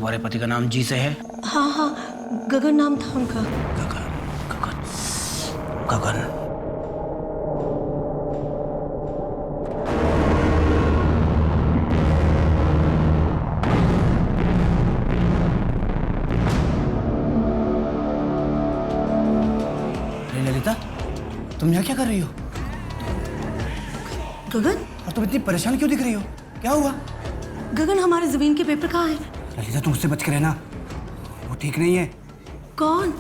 तुम्हारे पति का नाम जी से है? हाँ हाँ, गगन नाम था उनका। गगन, गगन, गगन। ललिता, तुम यहाँ क्या कर रही हो? गगन, और तुम इतनी परेशान क्यों दिख रही हो? क्या हुआ? गगन हमारे जमीन के पेपर कहाँ हैं? ललिता, तुम उससे बच के रहना, वो ठीक नहीं है। कौन?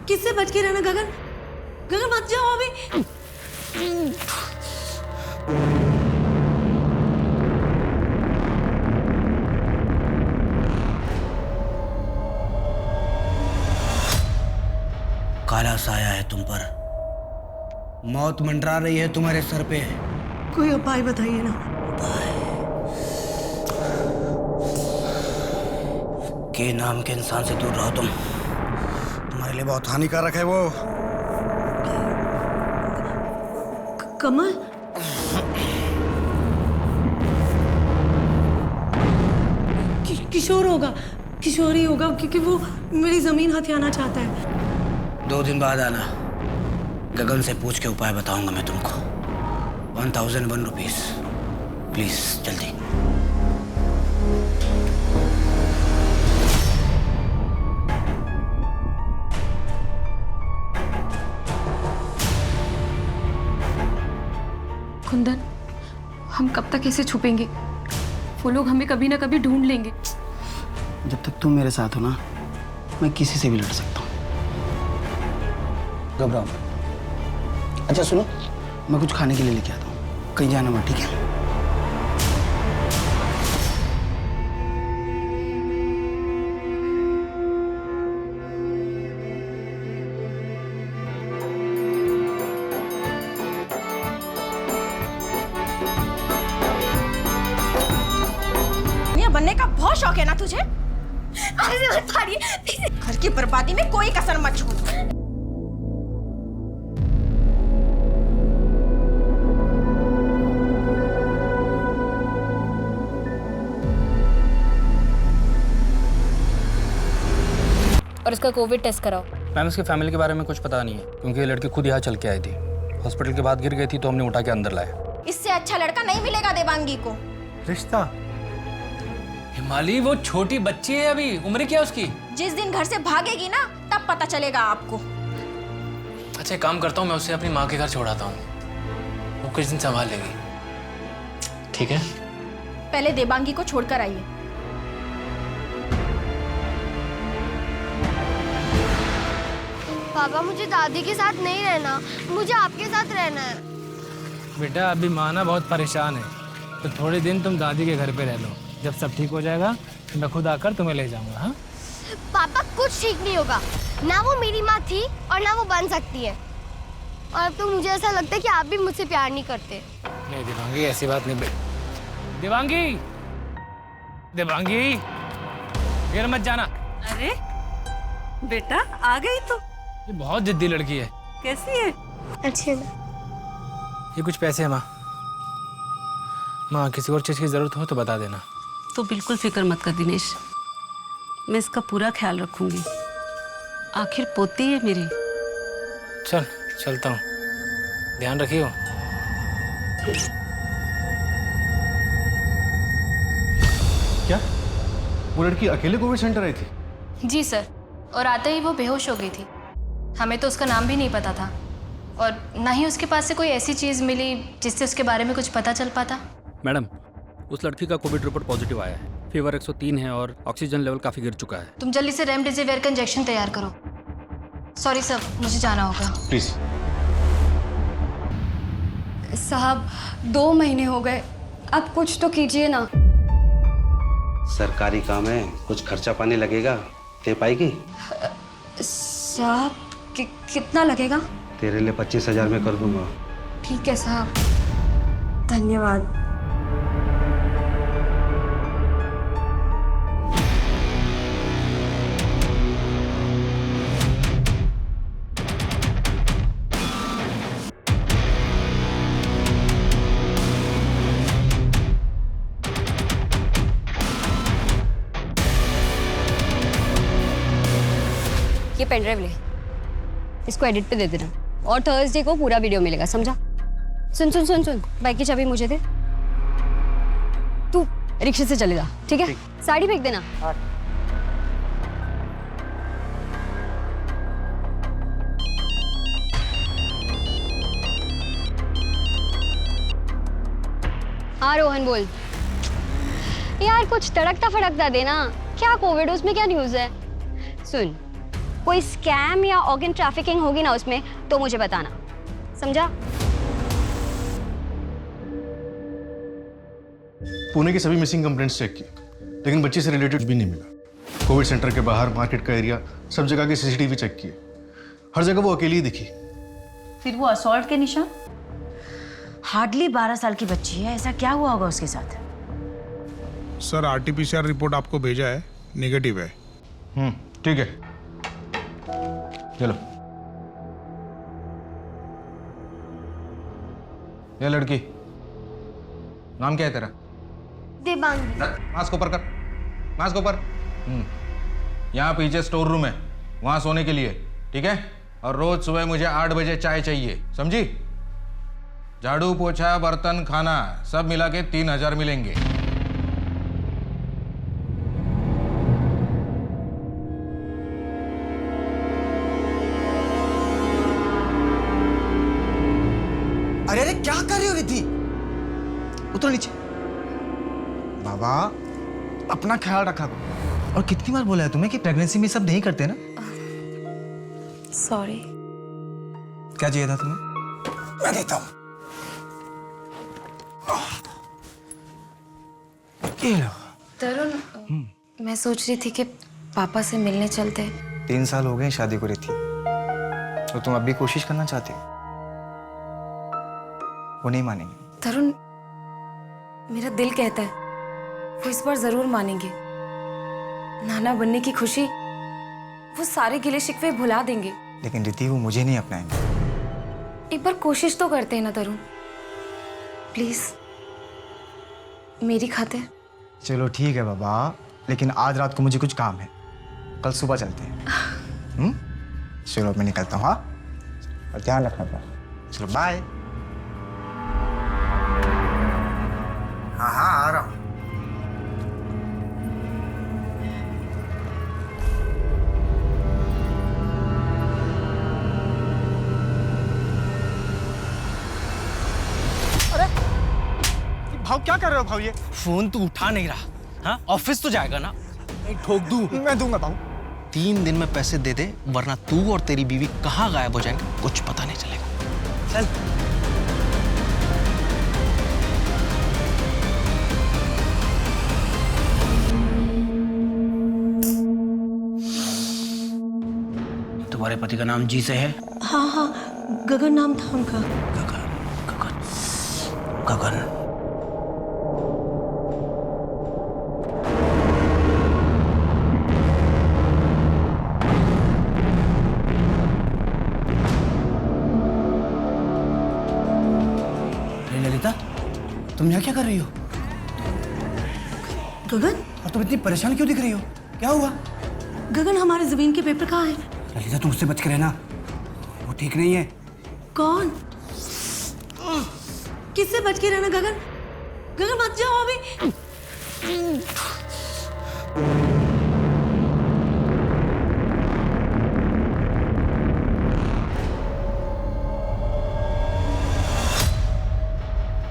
किससे बच के रहना गगन? गगन मत जाओ अभी। काला साया है तुम पर, मौत मंडरा रही है तुम्हारे सर पे। कोई उपाय बताइए ना। उपाय? के नाम के इंसान से दूर रहो तुम, तुम्हारे लिए बहुत हानिकारक है वो। कमल? किशोर होगा, किशोर ही होगा, क्योंकि वो मेरी जमीन हथियाना चाहता है। 2 दिन बाद आना, गगन से पूछ के उपाय बताऊंगा मैं तुमको। 1001 रुपीज, प्लीज जल्दी। कुंदन, हम कब तक ऐसे छुपेंगे? वो लोग हमें कभी ना कभी ढूंढ लेंगे। जब तक तुम मेरे साथ हो ना, मैं किसी से भी लड़ सकता हूँ। घबराओ मत। अच्छा सुनो, मैं कुछ खाने के लिए लेके आता हूँ, कहीं जाना मत, ठीक है? बनने का बहुत शौक है ना तुझे? ऐसे मत फाड़िए, घर की बर्बादी में कोई कसर मत छोड़। और उसका कोविड टेस्ट कराओ। मैम, इसके फैमिली के बारे में कुछ पता नहीं है, क्योंकि ये लड़की खुद यहाँ चल के आई थी। हॉस्पिटल के बाद गिर गई थी तो हमने उठा के अंदर लाया। इससे अच्छा लड़का नहीं मिलेगा देवांगी को। रिश्ता? हिमाली, वो छोटी बच्ची है, अभी उम्र क्या है उसकी? जिस दिन घर से भागेगी ना, तब पता चलेगा आपको। अच्छा, एक काम करता हूँ, मैं उसे अपनी माँ के घर छोड़ाता हूँ, वो कुछ दिन संभाल लेगी, ठीक है? पहले देवांगी को छोड़कर आइए। पापा, मुझे दादी के साथ नहीं रहना, मुझे आपके साथ रहना है। बेटा, अभी माँ ना बहुत परेशान है, तो थोड़े दिन तुम दादी के घर पे रह लो। जब सब ठीक हो जाएगा तो मैं खुद आकर तुम्हें ले जाऊंगा। हाँ पापा, कुछ ठीक नहीं होगा। ना वो मेरी माँ थी और ना वो बन सकती है। और अब तो मुझे ऐसा लगता है कि आप भी मुझसे प्यार नहीं करते। नहीं देवांगी, ऐसी बात नहीं। देवांगी, देवांगी, फिर मत जाना। अरे बेटा, आ गई तो। ये बहुत जिद्दी लड़की है। कैसी है? अच्छे। ये कुछ पैसे हैं माँ। माँ, किसी और चीज़ की जरूरत हो तो बता देना। तो बिल्कुल फिक्र मत कर दिनेश, मैं इसका पूरा ख्याल रखूंगी। आखिर पोती है मेरी। चल, चलता हूँ, ध्यान रखियो। क्या वो लड़की अकेले कोविड सेंटर आई थी? जी सर, और आते ही वो बेहोश हो गई थी। हमें तो उसका नाम भी नहीं पता था, और ना ही उसके पास से कोई ऐसी चीज़ मिली जिससे उसके बारे में कुछ पता चल पाता। मैडम, उस लड़की का कोविड रिपोर्ट पॉजिटिव आया है। फीवर 103 है और ऑक्सीजन लेवल काफ़ी गिर चुका है। तुम जल्दी से रेमडेसिविर का इंजेक्शन तैयार करो। सॉरी सर, मुझे जाना होगा। प्लीज। साहब, 2 महीने हो गए, अब कुछ तो कीजिए ना। सरकारी काम है, कुछ खर्चा पानी लगेगा, दे पाएगी? साहब, कितना लगेगा? तेरे लिए 25,000 में कर दूंगा। ठीक है साहब, धन्यवाद। पेनड्राइव ले, इसको एडिट पे दे देना और थर्सडे को पूरा वीडियो मिलेगा, समझा? सुन सुन सुन सुन, बाइक की चाबी मुझे दे। तू रिक्शे से चले जा, ठीक है? साड़ी फेंक देना। हाँ रोहन बोल। यार कुछ तड़कता फड़कता देना। क्या कोविड, उसमें क्या न्यूज़ है? सुन, कोई स्कैम या ऑर्गन ट्रैफिकिंग होगी ना उसमें तो मुझे बताना, समझा? पुणे की सभी मिसिंग कंप्लेंट्स चेक की, लेकिन बच्चे से रिलेटेड भी नहीं मिला। कोविड सेंटर के बाहर, मार्केट का एरिया, सब जगह के सीसीटीवी चेक किए, हर जगह वो अकेली ही दिखी। फिर वो असॉल्ट के निशान? हार्डली 12 साल की बच्ची है, ऐसा क्या हुआ होगा उसके साथ? सर आरटीपीसीआर रिपोर्ट आपको भेजा है, नेगेटिव है। ठीक है, चलो। ये लड़की, नाम क्या है तेरा? देवांगी। मास्क ऊपर कर, मास्क ऊपर। यहाँ पीछे स्टोर रूम है, वहाँ सोने के लिए, ठीक है? और रोज सुबह मुझे 8 बजे चाय चाहिए, समझी? झाड़ू पोछा बर्तन खाना सब मिला के 3000 मिलेंगे। अरे अरे क्या कर रही हो रिद्धि? उतरो नीचे। बाबा अपना ख्याल रखा करो। और कितनी बार बोला है तुम्हें कि प्रेगनेंसी में सब नहीं करते ना? सॉरी। क्या चाहिए था तुम्हें? मैं देता हूँ। तरुण, मैं सोच रही थी कि पापा से मिलने चलते। 3 साल हो गए शादी को रिद्धि, तो तुम अब भी कोशिश करना चाहते हो? वो नहीं मानेंगे। तरुण, मेरा दिल कहता है वो इस बार जरूर मानेंगे। नाना बनने की खुशी, वो सारे गिले शिकवे भुला देंगे। लेकिन रिद्धि वो मुझे नहीं अपनाएंगे। एक बार कोशिश तो करते हैं ना तरुण, प्लीज मेरी खातिर। चलो ठीक है बाबा, लेकिन आज रात को मुझे कुछ काम है, कल सुबह चलते हैं। चलो मैं निकलता हूँ। हाँ, और ध्यान रखना अपना। चलो बाय। हाँ हाँ आ रहा हूँ। भाव क्या कर रहे हो भाव? ये फोन तो उठा नहीं रहा। हाँ, ऑफिस तो जाएगा ना? ठोक दूं? मैं दूंगा भाव। 3 दिन में पैसे दे दे, वरना तू और तेरी बीवी कहाँ गायब हो जाएंगे कुछ पता नहीं चलेगा। चल। तुम्हारे पति का नाम जी से है? हाँ हाँ, गगन नाम था उनका। गगन गगन गगन। ललिता, तुम यहाँ क्या कर रही हो? गगन, और तुम इतनी परेशान क्यों दिख रही हो? क्या हुआ? गगन, हमारे जमीन के पेपर कहाँ हैं? ललिता तुम उससे बच के रहना, वो ठीक नहीं है। कौन? किससे बच के रहना गगन? गगन मत जाओ अभी।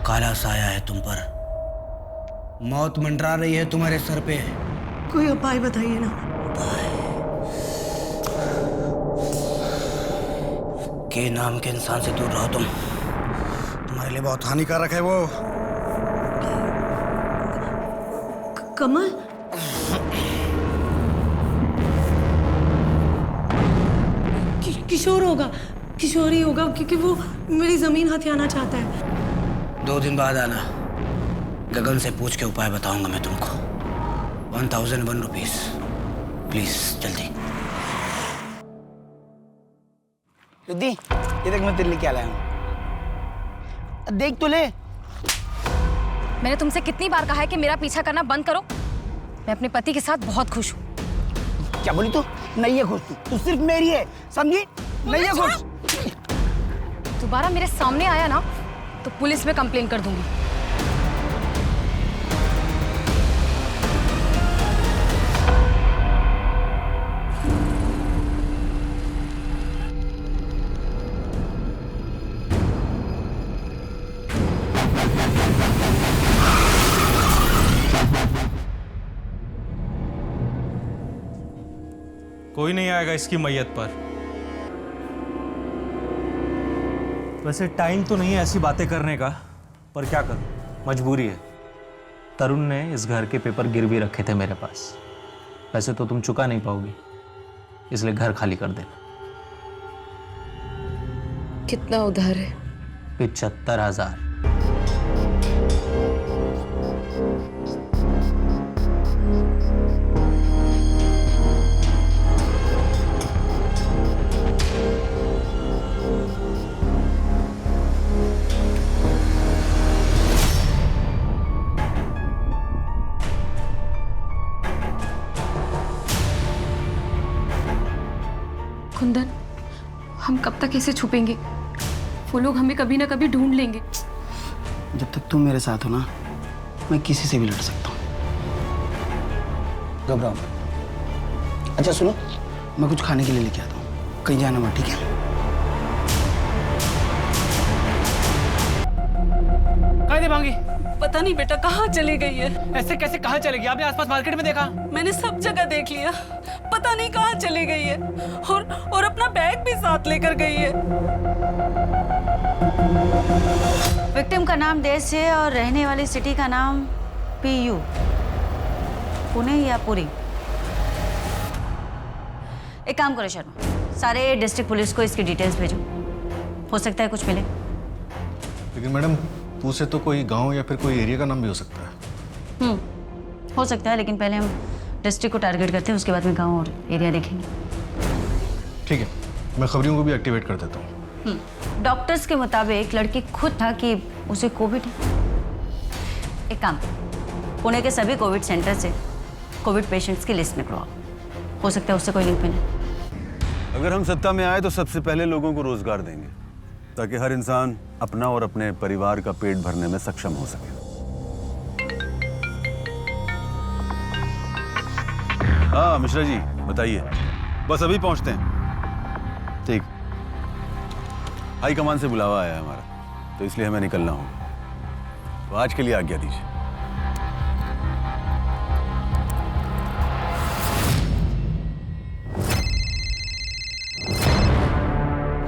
काला साया है तुम पर, मौत मंडरा रही है तुम्हारे सर पे। कोई उपाय बताइए ना। के नाम के इंसान से दूर रहो तुम, तुम्हारे लिए बहुत हानिकारक है वो। कमल, किशोर होगा, किशोर ही होगा, क्योंकि वो मेरी जमीन हथियाना चाहता है। 2 दिन बाद आना, गगन से पूछ के उपाय बताऊंगा मैं तुमको। 1001 रुपीस, प्लीज जल्दी। रिद्धि, ये देख मैं तेरे लिए क्या लाया हूँ, देख तो ले। मैंने तुमसे कितनी बार कहा है कि मेरा पीछा करना बंद करो। मैं अपने पति के साथ बहुत खुश हूँ। क्या बोली तू? नहीं है खुश तू सिर्फ मेरी है, समझी? नहीं है खुश। दोबारा मेरे सामने आया ना तो पुलिस में कंप्लेन कर दूंगी। कोई नहीं आएगा इसकी मैयत पर। वैसे टाइम तो नहीं है ऐसी बातें करने का, पर क्या करूं, मजबूरी है। तरुण ने इस घर के पेपर गिरवी रखे थे मेरे पास। वैसे तो तुम चुका नहीं पाओगी, इसलिए घर खाली कर देना। कितना उधार है? 75,000। कुंदन, हम कब तक ऐसे छुपेंगे? वो लोग हमें कभी ना कभी ढूंढ लेंगे। जब तक तुम मेरे साथ हो ना, मैं किसी से भी लड़ सकता हूँ। घबराओ मत। अच्छा सुनो, मैं कुछ खाने के लिए लेके आता हूँ, कहीं जाना मत, ठीक है? कहाँ देवांगी? पता नहीं बेटा कहाँ चली गई है। ऐसे कैसे कहाँ चलेगी? आपने आसपास मार्केट में देखा? मैंने सब जगह देख लिया, पता नहीं कहाँ चली गई है। और अपना बैग भी साथ लेकर गई है। विक्टिम का नाम देश है और रहने वाली सिटी का नाम PU, पुणे या पुरी। एक काम करो शर्मा, सारे डिस्ट्रिक्ट पुलिस को इसकी डिटेल्स भेजो, हो सकता है कुछ मिले। लेकिन मैडम, पू से तो कोई गांव या फिर कोई एरिया का नाम भी हो सकता है। हो सकता है, लेकिन पहले हम डिस्ट्रिक्ट को टारगेट करते हैं, उसके बाद में गांव और एरिया देखेंगे। ठीक है, मैं खबरियों को भी एक्टिवेट कर देता हूँ। डॉक्टर्स के मुताबिक लड़की खुद था कि उसे कोविड है। एक काम, पुणे के सभी कोविड सेंटर से कोविड पेशेंट्स की लिस्ट निकलवाओ, हो सकता है उससे कोई लिंक मिले। अगर हम सत्ता में आए तो सबसे पहले लोगों को रोजगार देंगे, ताकि हर इंसान अपना और अपने परिवार का पेट भरने में सक्षम हो सके। हाँ मिश्रा जी बताइए। बस अभी पहुंचते हैं। ठीक, हाई कमान से बुलावा आया है हमारा, तो इसलिए हमें निकलना होगा। तो आज के लिए आज्ञा दीजिए।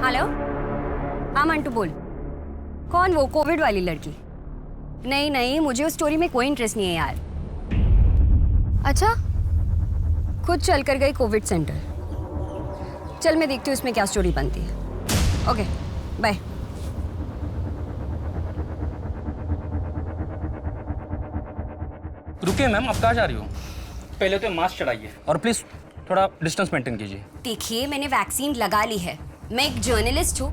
हेलो, हाँ मंटू बोल। कौन वो कोविड वाली लड़की? नहीं नहीं, मुझे उस स्टोरी में कोई इंटरेस्ट नहीं है यार। अच्छा, खुद चल कर गई कोविड सेंटर। चल मैं देखती हूँ इसमें क्या स्टोरी बनती है। Okay bye. रुकिए मैम, आप कहाँ जा रही हो? पहले तो मास्क चढ़ाइए और प्लीज थोड़ा डिस्टेंस मेंटेन कीजिए। देखिए, मैंने वैक्सीन लगा ली है, मैं एक जर्नलिस्ट हूँ।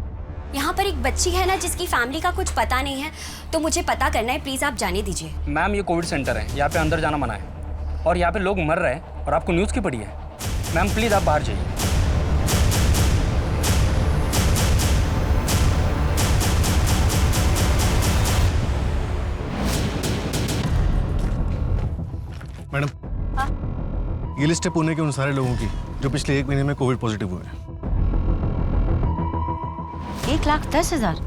यहाँ पर एक बच्ची है ना जिसकी फैमिली का कुछ पता नहीं है, तो मुझे पता करना है, प्लीज आप जाने दीजिए। मैम, ये कोविड सेंटर है, यहाँ पे अंदर जाना मना है और यहाँ पे लोग मर रहे हैं और आपको न्यूज़ की पड़ी है। मैम प्लीज आप बाहर जाइए। मैडम, ये लिस्ट है पुणे के उन सारे लोगों की जो पिछले 1 महीने में कोविड पॉजिटिव हुए हैं। 1,10,000।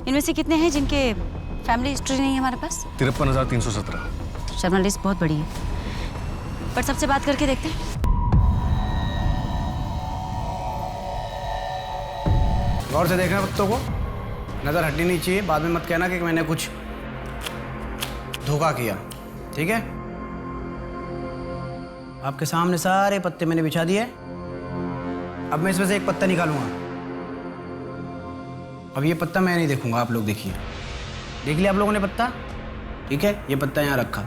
इनमें से कितने हैं जिनके फैमिली हिस्ट्री नहीं है हमारे पास? 53,317। शर्मा, लिस्ट बहुत बड़ी है, पर सबसे बात करके देखते हैं। गौर से देखना पत्तों को, नजर हटनी नहीं चाहिए। बाद में मत कहना कि मैंने कुछ धोखा किया, ठीक है? आपके सामने सारे पत्ते मैंने बिछा दिए। अब मैं इसमें से एक पत्ता निकालूंगा। अब ये पत्ता मैं नहीं देखूंगा, आप लोग देखिए। देख लिया आप लोगों ने पत्ता? ठीक है, ये पत्ता यहाँ रखा।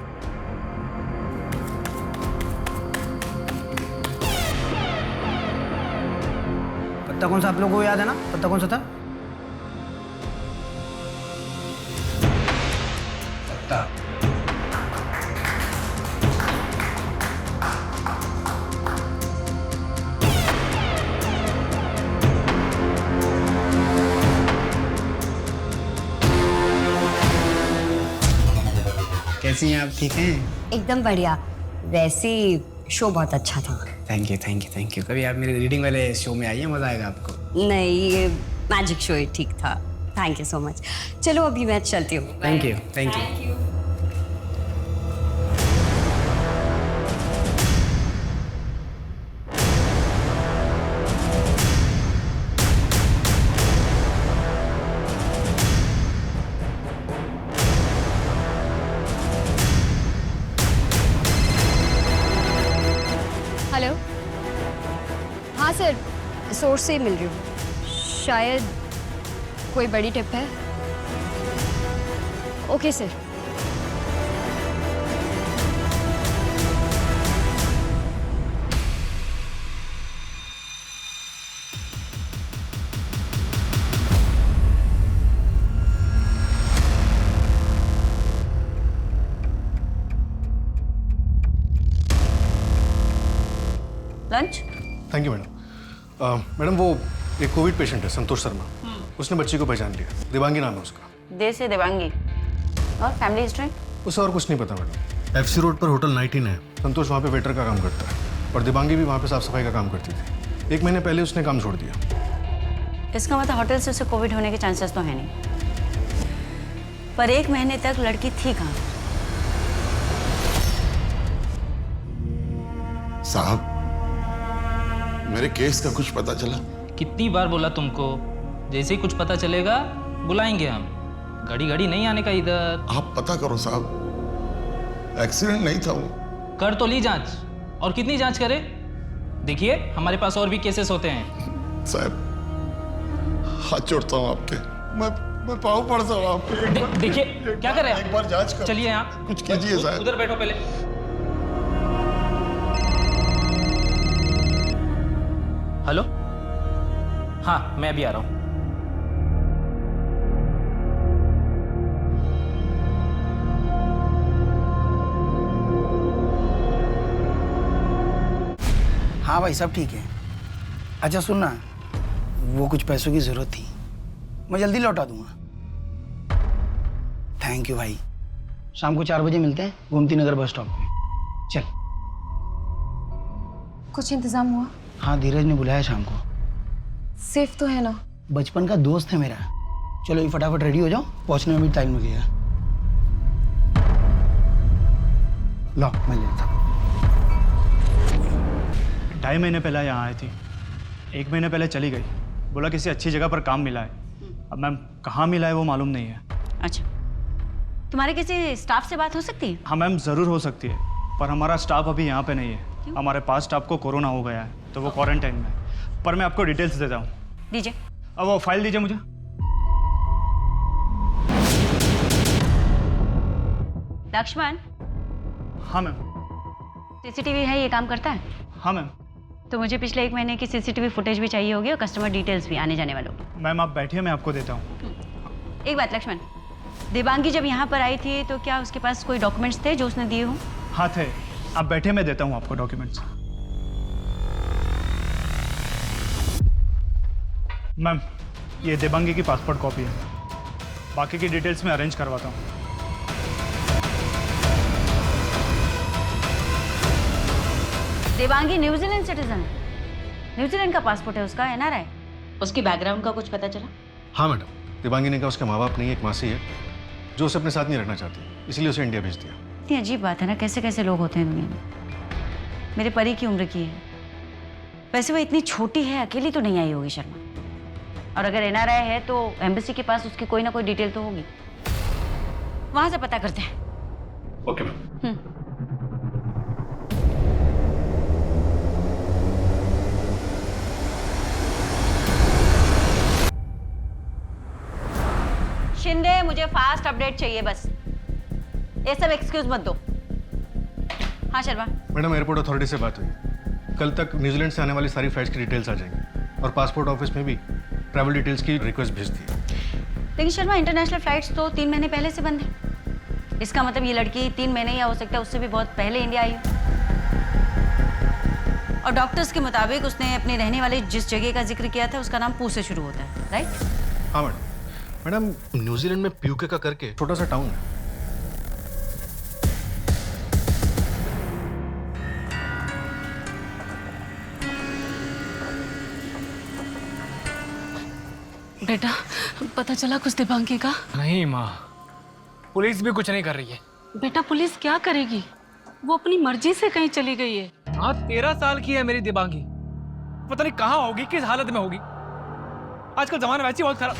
पत्ता कौन सा आप लोगों को याद है ना? पत्ता कौन सा था? पत्ता कैसी हैं आप? ठीक हैं? एकदम बढ़िया। वैसे शो बहुत अच्छा था। Thank you thank you thank you. कभी आप मेरे रीडिंग वाले शो में आइए, मज़ा आएगा आपको। नहीं, ये मैजिक शो ही ठीक था। Thank you so much. चलो अभी मैं चलती हूँ। Thank you thank you. Hello. हाँ सर, सोर्स से मिल रही हूँ। शायद कोई बड़ी टिप है। Okay sir. Lunch? Thank you madam. Madam वो एक कोविड पेशेंट है, संतोष शर्मा। उसने बच्ची को पहचान लिया। देवांगी नाम है उसका। देर से देवांगी। और फैमिली हिस्ट्री? उसे और कुछ नहीं पता मैडम। एफसी रोड पर होटल 19 है। संतोष वहाँ पे वेटर का काम करता है और देवांगी भी वहाँ पे साफ सफाई का काम करती थी। 1 महीने पहले उसने काम छोड़ दिया। इसका मतलब होटल से उसे कोविड होने के चांसेस तो है नहीं, पर 1 महीने तक लड़की थी कहाँ? साहब, मेरे केस का कुछ पता चला? कितनी बार बोला तुमको, जैसे ही कुछ पता चलेगा बुलाएंगे हम। घड़ी घड़ी नहीं आने का इधर। आप पता करो साहब, एक्सीडेंट नहीं था वो। कर तो ली जांच, और कितनी जांच करे? देखिए हमारे पास और भी केसेस होते हैं। साहब हाथ जोड़ता हूँ आपके, मैं पाँव पड़ता हूँ आपके। देखिए क्या कर रहे हैं? एक बार जांच कर। चलिए यहाँ कुछ कीजिए साहब। उधर बैठो पहले। हेलो, हाँ मैं अभी आ रहा हूँ। हाँ भाई सब ठीक है। अच्छा सुन ना, वो कुछ पैसों की जरूरत थी, मैं जल्दी लौटा दूंगा। थैंक यू भाई। शाम को 4 बजे मिलते हैं गोमती नगर बस स्टॉप पे। चल। कुछ इंतजाम हुआ? हाँ धीरज ने बुलाया शाम को। सेफ तो है ना? बचपन का दोस्त है मेरा। चलो ये फटाफट रेडी हो जाओ, पहुंचने में भी टाइम लगेगा। लो मैं लेता हूँ। 2.5 महीने पहले यहाँ आई थी, 1 महीने पहले चली गई। बोला किसी अच्छी जगह पर काम मिला है। अब मैम कहाँ मिला है वो मालूम नहीं है। अच्छा, तुम्हारे किसी स्टाफ से बात हो सकती है? हाँ मैम ज़रूर हो सकती है, पर हमारा स्टाफ अभी यहाँ पे नहीं है। हमारे पास स्टाफ को कोरोना हो गया है तो वो क्वारंटाइन में है। पर मैं आपको डिटेल्स देता हूँ। दीजिए। अब वो फाइल दीजिए मुझे। लक्ष्मण। हाँ मैम। सीसीटीवी है, ये काम करता है? हाँ मैम। तो मुझे पिछले 1 महीने की सीसीटीवी फुटेज भी चाहिए होगी और कस्टमर डिटेल्स भी आने जाने वालों। मैम आप बैठिए, मैं आपको देता हूँ। एक बात लक्ष्मण, देवांगी जब यहाँ पर आई थी तो क्या उसके पास कोई डॉक्यूमेंट्स थे जो उसने दिए हों? हाँ थे। आप बैठे, मैं देता हूँ आपको डॉक्यूमेंट्स। मैम ये देवांगी की पासपोर्ट कॉपी है, बाकी की डिटेल्स मैं अरेंज करवाता हूँ। देवांगी न्यूजीलैंड सिटीजन है। न्यूजीलैंड का पासपोर्ट है उसका, एनआरआई। उसकी बैकग्राउंड का कुछ पता चला? हाँ मैडम, देवांगी ने कहा उसके माँ बाप नहीं, एक मासी है जो उसे अपने साथ नहीं रखना चाहती, इसलिए उसे इंडिया भेज दिया। इतनी अजीब बात है ना, कैसे कैसे लोग होते हैं दुनिया में। मेरे परी की उम्र की है। वैसे वो इतनी छोटी है, अकेली तो नहीं आई होगी शर्मा। और अगर एनआरआई है तो एम्बेसी के पास उसकी कोई ना कोई डिटेल तो होगी। वहां से पता करते हैं। Okay ma'am. शिंदे, मुझे फास्ट अपडेट चाहिए बस। ये सब एक्सक्यूज मत दो। हाँ शर्मा। मैडम एयरपोर्ट अथॉरिटी से बात हुई, कल तक न्यूजीलैंड से आने वाली सारी फ्लाइट्स की डिटेल्स आ जाएंगी और पासपोर्ट ऑफिस में भी ट्रैवल डिटेल्स की रिक्वेस्ट भेज दी है। लेकिन शर्मा, इंटरनेशनल फ्लाइट्स तो 3 महीने पहले से बंद है। इसका मतलब ये लड़की 3 महीने या हो सकता है उससे भी बहुत पहले इंडिया आई। और डॉक्टर्स के मुताबिक उसने अपने रहने वाले जिस जगह का जिक्र किया था उसका नाम पू से शुरू होता है, राइट? हाँ मैडम। मैडम न्यूजीलैंड में प्यूके का करके छोटा सा टाउन है, बेटा पता चला कुछ दिबांगी का? नहीं माँ, पुलिस भी कुछ नहीं कर रही है। बेटा पुलिस क्या करेगी? वो अपनी मर्जी से कहीं चली गई है। हाँ 13 साल की है मेरी दिबांगी, पता नहीं कहाँ होगी, किस हालत में होगी। आजकल जमाना वैसे ही बहुत खराब।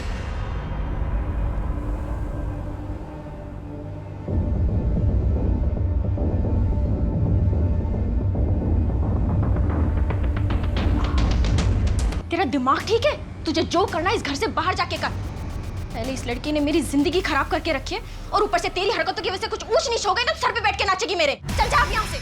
तेरा दिमाग ठीक है? तुझे जो करना है इस घर से बाहर जाके कर। पहले इस लड़की ने मेरी जिंदगी खराब करके रखी है और ऊपर से तेरी हरकतों की वजह से कुछ ऊंच नीच हो गई ना, सर पे बैठ के नाचेगी मेरे। चल जा यहाँ से।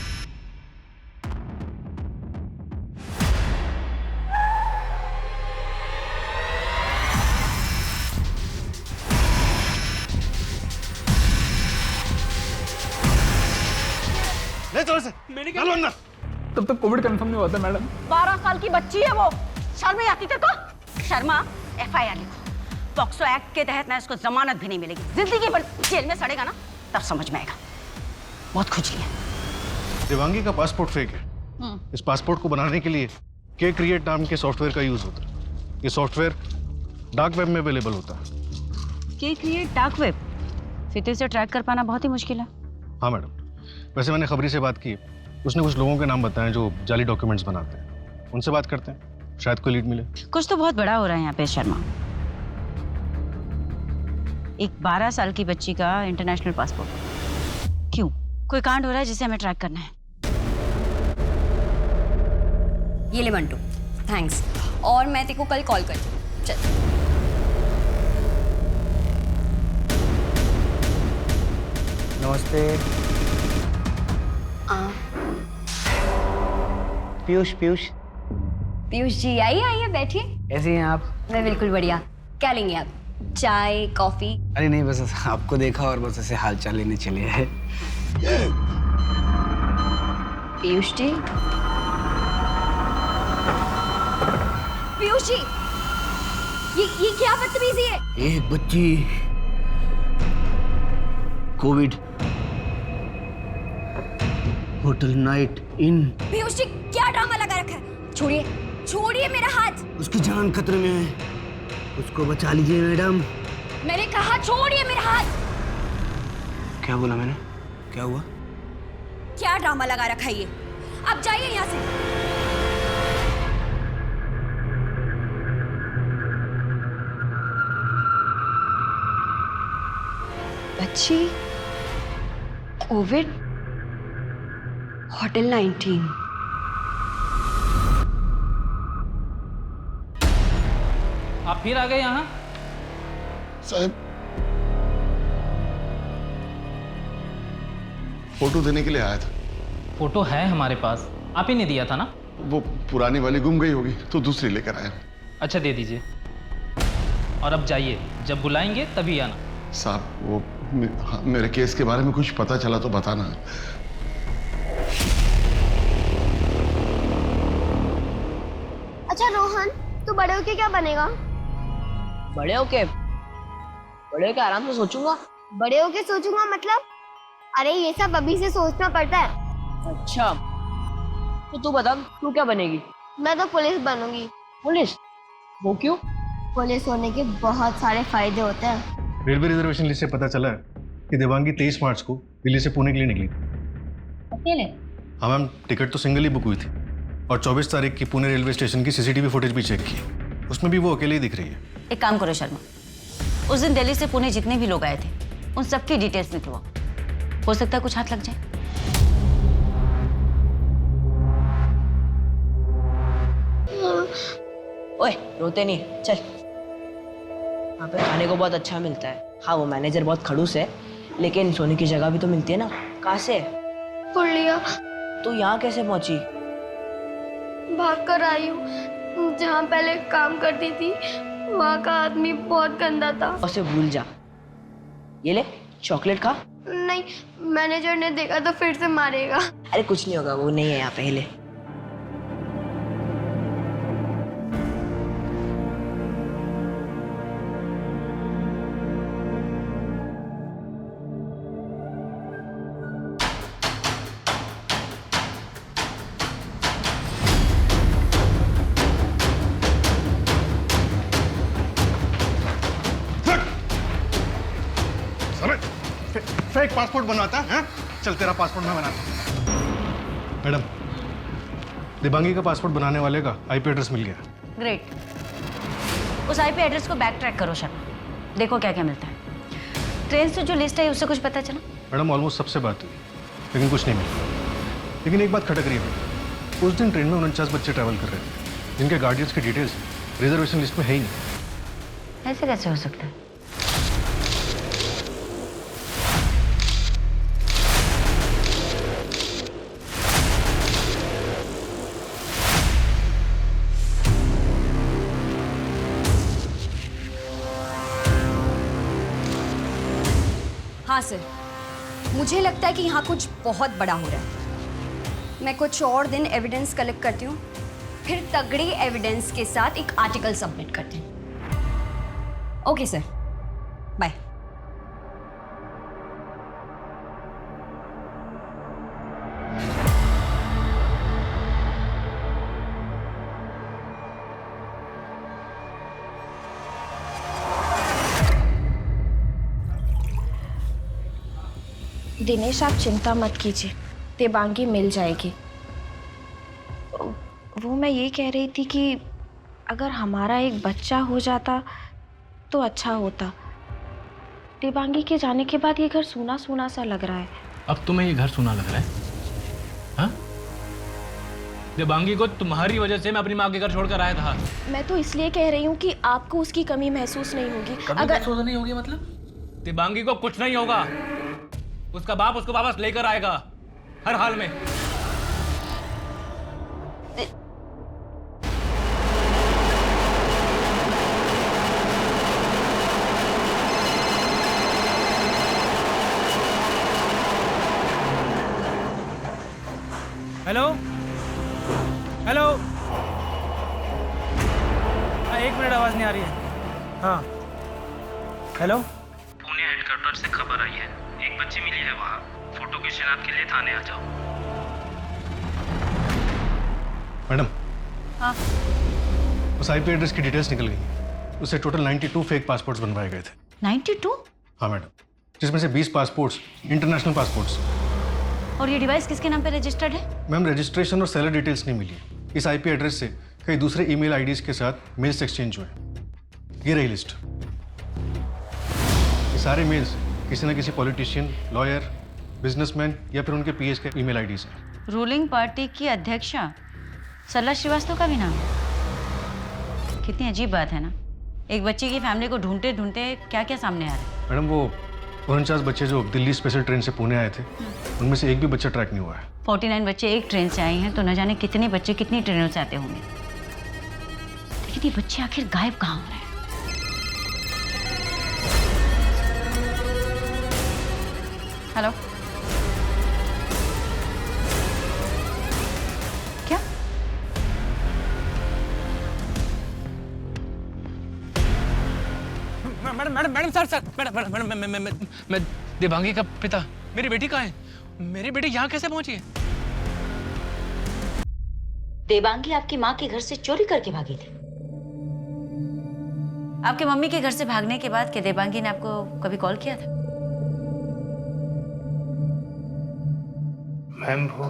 ले चलो से। डालो अंदर। तब तक कोविड कंफर्म नहीं हुआ था मैडम। 12 साल की बच्ची है वो, शर्म नहीं आती तेरे को? शर्मा, FIR लिखो। पॉक्सो एक्ट के तहत ना इसको जमानत भी नहीं मिलेगी, जिंदगी भर जेल में सड़ेगा ना, तब समझ में आएगा। बहुत खुजली है। देवांगी का पासपोर्ट फेक है। इस पासपोर्ट को बनाने के लिए के क्रिएट नाम के सॉफ्टवेयर का यूज होता है। ये सॉफ्टवेयर डार्क वेब में अवेलेबल होता है। के क्रिएट डार्क वेब? फिर से ट्रैक कर पाना बहुत ही मुश्किल है। हाँ मैडम, वैसे मैंने खबरी से बात की, उसने कुछ लोगों के नाम बताए जो जाली डॉक्यूमेंट्स बनाते हैं। उनसे बात करते हैं, शायद कोई लीड मिले। कुछ तो बहुत बड़ा हो रहा है यहाँ पे शर्मा। एक 12 साल की बच्ची का इंटरनेशनल पासपोर्ट, क्यों? कोई कांड हो रहा है जिसे हमें ट्रैक करना है। ये ले मंटू, थैंक्स। और मैं तेरे को कल कॉल कर। चल। नमस्ते। पीयूष पीयूष जी आइए बैठिए। कैसी हैं आप? मैं बिल्कुल बढ़िया। क्या लेंगे आप? चाय, कॉफी? अरे नहीं, बस आपको देखा और बस ऐसे हाल चाल लेने चले हैं। पीयूष जी, पीयूष जी, ये क्या बदतमीजी है? एक बच्ची covid hotel night in. Piyush ji क्या ड्रामा लगा रखा है? छोड़िए मेरा हाथ। उसकी जान खतरे में है, उसको बचा लीजिए मैडम। मैंने कहा छोड़िए मेरा हाथ। क्या बोला मैंने? क्या हुआ? क्या ड्रामा लगा रखा है ये? अब जाइए यहाँ से। बच्ची कोविड होटल 19। आप फिर आ गए यहाँ? साहब, फोटो देने के लिए आया था। फोटो है हमारे पास, आप ही ने दिया था ना? वो पुरानी वाली गुम गई होगी तो दूसरी लेकर आया। अच्छा दे दीजिए। और अब जाइए, जब बुलाएंगे तभी आना। साहब वो मेरे केस के बारे में कुछ पता चला तो बताना। अच्छा रोहन, तू बड़े होके क्या बनेगा? बड़े होके आराम से सोचूंगा। बड़े होके सोचूंगा मतलब? अरे ये सब अभी से सोचना पड़ता है। अच्छा तो तू बता, तू क्या बनेगी? मैं तो पुलिस बनूंगी। पुलिस? वो क्यों? पुलिस होने के बहुत सारे फायदे होते हैं। रेलवे रिजर्वेशन लिस्ट से पता चला है कि देवांगी 23 मार्च को दिल्ली से पुणे के लिए निकली। अकेले? हाँ मैम, टिकट तो सिंगल ही बुक हुई थी और 24 तारीख की पुणे रेलवे स्टेशन की CCTV फुटेज भी चेक की, उसमें भी वो अकेले ही दिख रही है। एक काम करो शर्मा, उस दिन दिल्ली से पुणे जितने भी लोग आए थे उन सबकी डिटेल्स निकलवाओ, हो सकता है कुछ हाथ लग जाए। ओए रोते नहीं, चल। यहाँ पे खाने को बहुत अच्छा मिलता है। हाँ वो मैनेजर बहुत खड़ूस है, लेकिन सोने की जगह भी तो मिलती है ना। कहाँ से? पुरलिया। तू यहाँ कैसे पहुंची? भाग कर आई हूँ। जहाँ पहले काम करती थी वहाँ का आदमी बहुत गंदा था। उसे भूल जा। ये ले चॉकलेट खा। नहीं, मैनेजर ने देखा तो फिर से मारेगा। अरे कुछ नहीं होगा, वो नहीं है यहाँ पे। ले पासपोर्ट बनवाता है? चल तेरा पासपोर्ट मैं बनाता हूँ। मैडम, दिबांगी का पासपोर्ट बनाने वाले का आईपी एड्रेस मिल गया। ग्रेट। उस आईपी एड्रेस को बैक ट्रैक करो शर्मा, देखो क्या क्या मिलता है। ट्रेन से जो लिस्ट है उससे कुछ पता चला? मैडम ऑलमोस्ट सबसे बात हुई, लेकिन कुछ नहीं मिला। लेकिन एक बात खटक रही है, उस दिन ट्रेन में 49 बच्चे ट्रैवल कर रहे थे जिनके गार्डियंस की डिटेल्स रिजर्वेशन लिस्ट में है ही नहीं। ऐसे कैसे हो सकता है? हाँ सर, मुझे लगता है कि यहाँ कुछ बहुत बड़ा हो रहा है। मैं कुछ और दिन एविडेंस कलेक्ट करती हूँ, फिर तगड़ी एविडेंस के साथ एक आर्टिकल सबमिट करते हैं। Okay sir, bye. दिनेश, आप चिंता मत कीजिए, देबांगी मिल जाएगी। वो मैं ये कह रही थी कि अगर हमारा एक बच्चा हो जाता तो अच्छा होता। देबांगी के जाने के बाद ये घर सूना सूना सा लग रहा है। अब तुम्हें ये घर सूना लग रहा है? हाँ? देबांगी को तुम्हारी वजह से मैं अपनी माँ के घर छोड़कर आया था। मैं तो इसलिए कह रही हूँ कि आपको उसकी कमी महसूस नहीं होगी। अगर महसूस नहीं होगी मतलब? देबांगी को कुछ नहीं होगा, उसका बाप उसको वापस लेकर आएगा हर हाल में। हेलो हेलो, एक मिनट, आवाज नहीं आ रही है। हाँ हेलो, पुणे हेडक्वार्टर से खबर आई है, एक बच्ची मिली है वहाँ। फोटो की शिनाख्त के लिए थाने आ जाओ। मैडम, हाँ, उस आईपी एड्रेस की डिटेल्स निकल गई। उससे टोटल 92 फेक पासपोर्ट्स बनवाए गए थे। 92? हाँ मैडम, जिसमें से 20 पासपोर्ट्स इंटरनेशनल पासपोर्ट्स। और ये डिवाइस किसके नाम पे रजिस्टर्ड है? मैम, रजिस्ट्रेशन और सेलर डिटेल्स नहीं मिली। इस आईपी एड्रेस से कई दूसरे ईमेल आईडीज के साथ मेल्स एक्सचेंज हुए। ये रही लिस्ट। ये सारे मेल्स किसी न किसी पॉलिटिशियन, लॉयर, बिजनेसमैन या फिर उनके पीएस के ईमेल आईडीज हैं। रूलिंग पार्टी की अध्यक्षा सरला श्रीवास्तव का भी नाम है। कितनी अजीब बात है ना, एक बच्चे की फैमिली को ढूंढते ढूंढते क्या क्या सामने आ रहा है। मैडम, वो 49 बच्चे जो दिल्ली स्पेशल ट्रेन से पुणे आए थे, उनमें से एक भी बच्चा ट्रैक नहीं हुआ है। 49 बच्चे एक ट्रेन से आए हैं तो न जाने कितने बच्चे कितनी ट्रेनों से आते होंगे। लेकिन ये बच्चे आखिर गायब कहाँ हो रहे हैं? हेलो, क्या? मैडम सर मैडम, मैं देबांगी का पिता। मेरी बेटी कहाँ है? मेरी बेटी यहाँ कैसे पहुंची है? देबांगी आपकी माँ के घर से चोरी करके भागी थी। आपके मम्मी के घर से भागने के बाद क्या देबांगी ने आपको कभी कॉल किया था? मैम, वो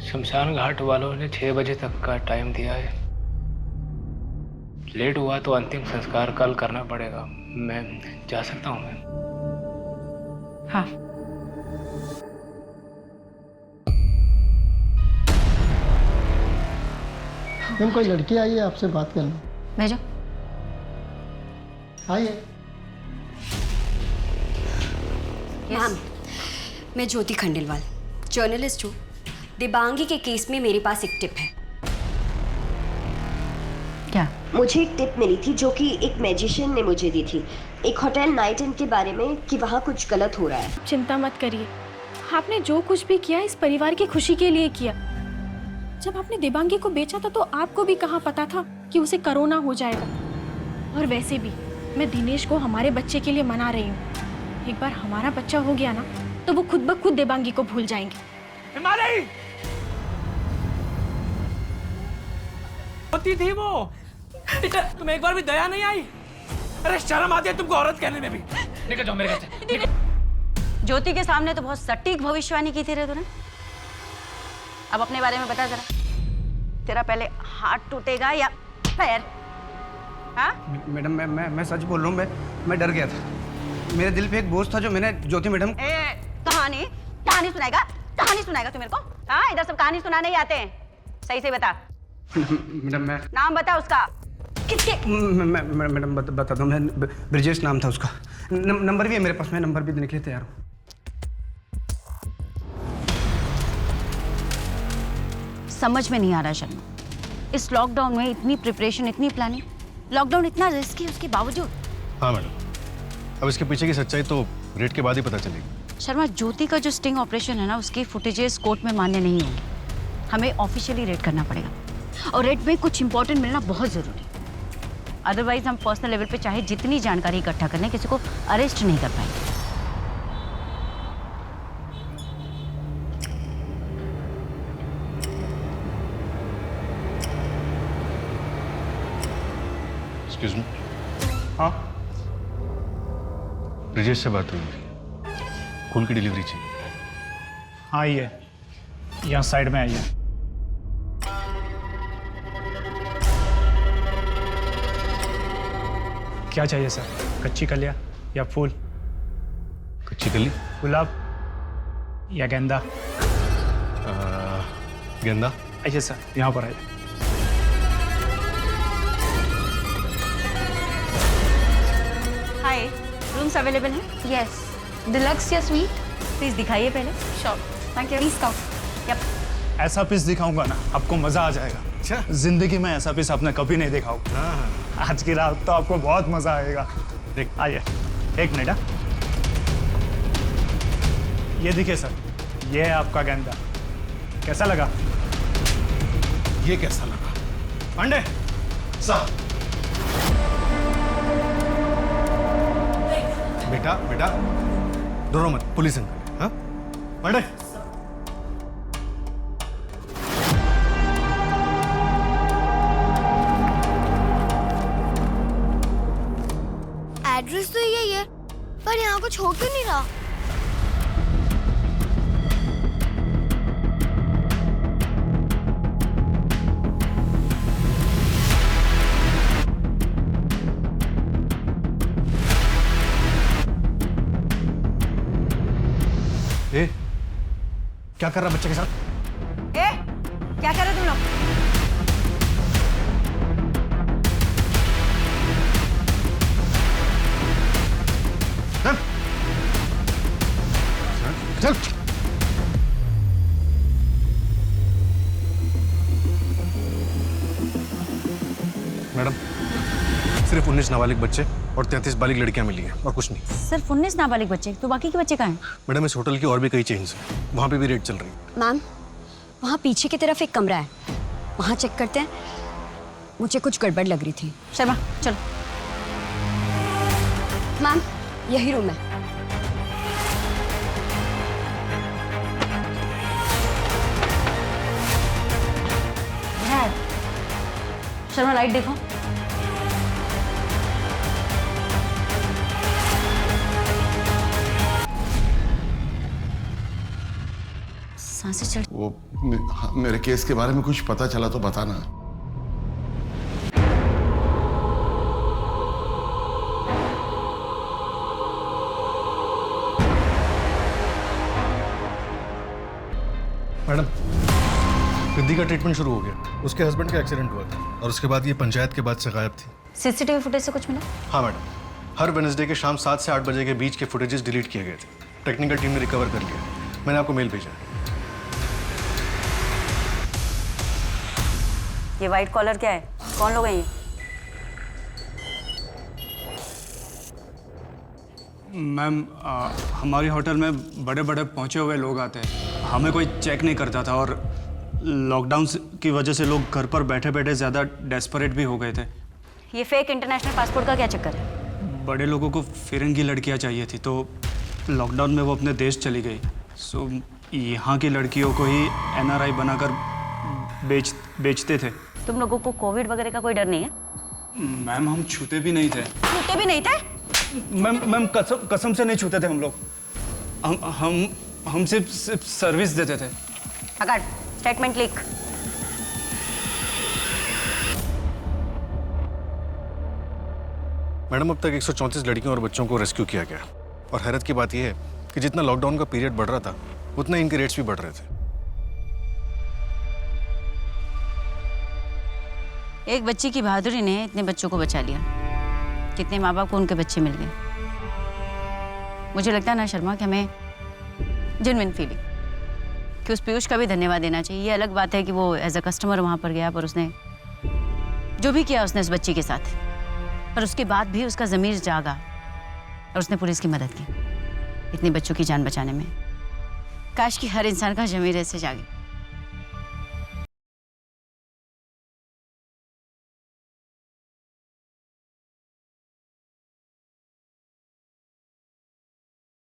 शमशान घाट वालों ने 6 बजे तक का टाइम दिया है। लेट हुआ तो अंतिम संस्कार कल करना पड़ेगा। मैं जा सकता हूँ मैम? हाँ। मैम, कोई लड़की आई है आपसे बात करना। भेजो। आइए। मैम, मैं ज्योति खंडेलवाल, जर्नलिस्ट हूँ। देबांगी के केस में मेरे पास एक टिप है। क्या? मुझे एक टिप मिली थी जो कि एक मैजिशियन ने मुझे दी थी, एक होटल नाइट इन के बारे में, कि वहाँ कुछ गलत हो रहा है। चिंता मत करिए, आपने जो कुछ भी किया इस परिवार की खुशी के लिए किया। जब आपने देबांगी को बेचा था तो आपको भी कहाँ पता था कि उसे कोरोना हो जाएगा। और वैसे भी मैं दिनेश को हमारे बच्चे के लिए मना रही हूँ। एक बार हमारा बच्चा हो गया ना तो वो खुद ब खुद देबांगी को भूल जाएंगे। होती थी वो, तुम्हें एक बार भी दया नहीं आई? अरे शर्म आती है तुमको औरत कहने में भी। निकल जाओ मेरे घर से, निकल। ज्योति के सामने तो बहुत सटीक भविष्यवाणी की थी रे तूने। अब अपने बारे में बता जरा, तेरा पहले हाथ टूटेगा या पैर? हाँ? मैडम मैं सच बोल रहा हूँ, मैं डर गया था। मेरे दिल पे एक बोझ था जो मैंने ज्योति मैडम। कहानी सुनाएगा तू मेरे को? हाँ, इधर सब कहानी सुनाने ही आते हैं। सही से बता। मैडम मैं नाम बता उसका। किसके? मैडम बता दो, मैं ब्रिजेश नाम था उसका। नंबर भी है मेरे पास, मैं नंबर भी देने के लिए तैयार हूँ। समझ में नहीं आ रहा शर्मा, इस लॉकडाउन में इतनी प्रिपरेशन, इतनी प्लानिंग, लॉकडाउन इतना रिस्की है उसके बावजूद। हाँ मैडम, अब इसके पीछे की सच्चाई तो रेड के बाद ही पता चलेगी। शर्मा, ज्योति का जो स्टिंग ऑपरेशन है ना, उसकी फुटेजेस कोर्ट में मान्य नहीं होंगी। हमें ऑफिशियली रेड करना पड़ेगा, और रेड में कुछ इंपॉर्टेंट मिलना बहुत जरूरी है। अदरवाइज हम पर्सनल लेवल पे चाहे जितनी जानकारी इकट्ठा कर लें, किसी को अरेस्ट नहीं कर पाएंगे। Excuse me. हाँ, ब्रिजेश से बात हुई है, फूल की डिलीवरी चाहिए। हाँ आइए, यहाँ साइड में आइए। क्या चाहिए सर, कच्ची कलियाँ या फूल? कच्ची कली, गुलाब या गेंदा? गेंदा। आइए सर, यहाँ पर आइए। हाय, रूम्स अवेलेबल हैं? यस। डिलक्स या स्वीट? प्लीज दिखाइए पहले। Sure, thank you. Please come. Yup. ऐसा पीस दिखाऊंगा ना, आपको मजा आ जाएगा। जिंदगी में ऐसा पीस आपने कभी नहीं देखा होगा। आज की रात तो आपको बहुत मजा आएगा। देख, आइए, एक मिनट। ये देखिए सर, ये है आपका गेंदा। कैसा लगा? ये कैसा लगा? पांडे साहब। बेटा डरो मत, पुलिस अंकल। हाँ पांडे, एड्रेस तो यही है, पर यहाँ कुछ हो क्यों नहीं रहा? ए, क्या कर रहा बच्चे के साथ? ए, क्या कर रहे तुम लोग? चल। मैडम, सिर्फ 19 नाबालिग बच्चे और 33 बालिग लड़कियां मिली हैं और कुछ नहीं। सिर्फ 19 नाबालिग बच्चे, तो बाकी के बच्चे कहाँ हैं? मैडम, इस होटल की और भी कई चेन्स हैं, वहां पे भी रेड चल रही है। मैम, वहाँ पीछे की तरफ एक कमरा है, वहाँ चेक करते हैं। मुझे कुछ गड़बड़ लग रही थी। शर्मा चलो। मैम, यही रूम है। शर्मा लाइट देखो। सांसें चढ़। वो मेरे केस के बारे में कुछ पता चला तो बताना। मैडम, रिद्धि का ट्रीटमेंट शुरू हो गया। उसके हस्बैंड का एक्सीडेंट हुआ था और उसके बाद ये पंचायत के बाद से गायब थी। सीसीटीवी फुटेज से कुछ मिला? हाँ मैडम, हर वेडनेसडे के शाम 7 से 8 बजे के बीच के फुटेजेस डिलीट किए गए थे। टेक्निकल टीम ने रिकवर कर लिया। मैंने आपको मेल भेजा है। ये वाइट कॉलर क्या है? कौन लोग हैं ये? मैम, हमारी होटल में बड़े बड़े पहुंचे हुए लोग आते हैं। हमें कोई चेक नहीं करता था, और लॉकडाउन की वजह से लोग घर पर बैठे बैठे ज़्यादा डेस्परेट भी हो गए थे। ये फेक इंटरनेशनल पासपोर्ट का क्या चक्कर है? बड़े लोगों को फॉरेन की लड़कियां चाहिए थी, तो लॉकडाउन में वो अपने देश चली गई। सो यहाँ की लड़कियों को ही NRI बनाकर बेचते थे। तुम लोगों को कोविड वगैरह का कोई डर नहीं है? मैम, हम छूते भी नहीं थे। छूते भी नहीं थे? मैम, कसम से नहीं छूते थे हम लोग। हम सिर्फ सर्विस देते थे। अगर स्टेटमेंट लिख। मैडम अब तक 134 लड़कियों और बच्चों को रेस्क्यू किया गया और हैरत की बात यह है कि जितना लॉकडाउन का पीरियड बढ़ रहा था उतना इनके रेट्स भी बढ़ रहे थे। एक बच्ची की बहादुरी ने इतने बच्चों को बचा लिया। कितने माँ बाप को उनके बच्चे मिल गए। मुझे लगता है ना शर्मा कि हमें जेन्युइन फीलिंग कि उस पीयूष का भी धन्यवाद देना चाहिए। ये अलग बात है कि वो एज अ कस्टमर वहाँ पर गया, पर उसने जो भी किया उसने उस बच्ची के साथ, पर उसके बाद भी उसका ज़मीर जागा और उसने पुलिस की मदद की इतने बच्चों की जान बचाने में। काश कि हर इंसान का ज़मीर ऐसे जागे।